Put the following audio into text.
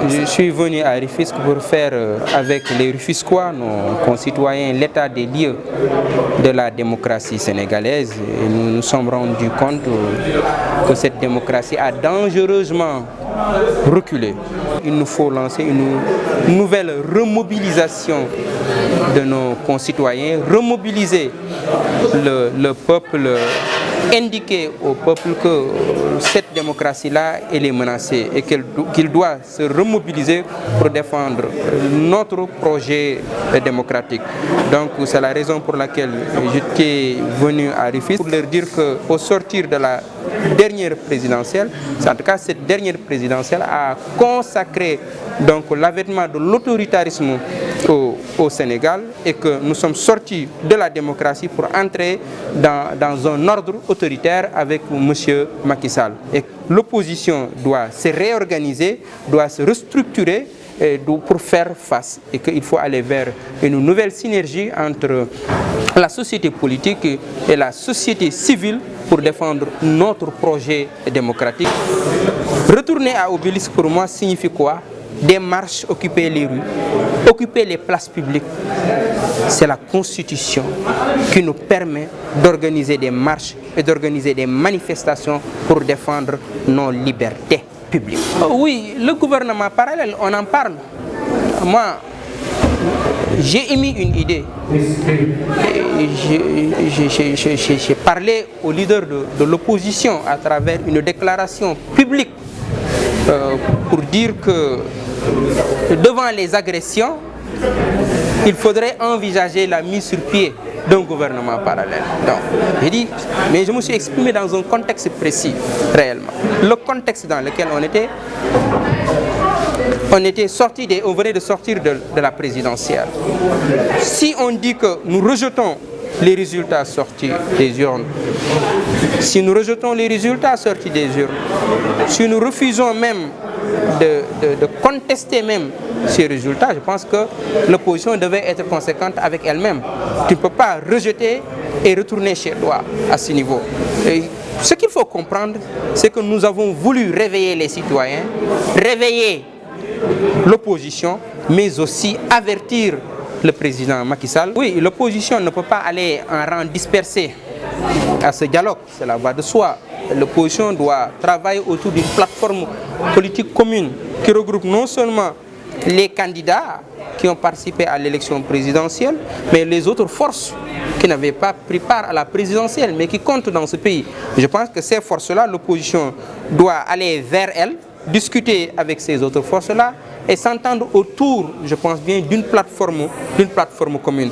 Je suis venu à Rufisque pour faire avec les Rufisquois, nos concitoyens, l'état des lieux de la démocratie sénégalaise. Et nous nous sommes rendus compte que cette démocratie a dangereusement reculé. Il nous faut lancer une nouvelle remobilisation de nos concitoyens, remobiliser le peuple, indiquer au peuple que cette démocratie-là, elle est menacée et qu'il doit se remobiliser pour défendre notre projet démocratique. Donc c'est la raison pour laquelle j'étais venu à Rufisque pour leur dire qu'au sortir de la dernière présidentielle, en tout cas cette dernière présidentielle a consacré donc l'avènement de l'autoritarisme au Sénégal et que nous sommes sortis de la démocratie pour entrer dans un ordre autoritaire avec M. Macky Sall. Et l'opposition doit se réorganiser, doit se restructurer pour faire face et qu'il faut aller vers une nouvelle synergie entre la société politique et la société civile pour défendre notre projet démocratique. Retourner à Obélisque pour moi signifie quoi? Des marches, occuper les rues, occuper les places publiques. C'est la Constitution qui nous permet d'organiser des marches et d'organiser des manifestations pour défendre nos libertés publiques. Oui, le gouvernement parallèle, on en parle. Moi, j'ai émis une idée. J'ai parlé aux leaders de l'opposition à travers une déclaration publique pour dire que devant les agressions, il faudrait envisager la mise sur pied d'un gouvernement parallèle. Donc, j'ai dit, mais je me suis exprimé dans un contexte précis, réellement. Le contexte dans lequel on venait de sortir de la présidentielle. Si on dit que nous rejetons les résultats sortis des urnes, si nous rejetons les résultats sortis des urnes, si nous refusons même de contester même ces résultats, je pense que l'opposition devait être conséquente avec elle-même. Tu ne peux pas rejeter et retourner chez toi à ce niveau. Et ce qu'il faut comprendre, c'est que nous avons voulu réveiller les citoyens, réveiller l'opposition, mais aussi avertir le président Macky Sall. Oui, l'opposition ne peut pas aller en rang dispersé à ce dialogue, c'est la voie de soi. L'opposition doit travailler autour d'une plateforme politique commune qui regroupe non seulement les candidats qui ont participé à l'élection présidentielle, mais les autres forces qui n'avaient pas pris part à la présidentielle, mais qui comptent dans ce pays. Je pense que ces forces-là, l'opposition doit aller vers elles, discuter avec ces autres forces-là et s'entendre autour, je pense bien, d'une plateforme commune.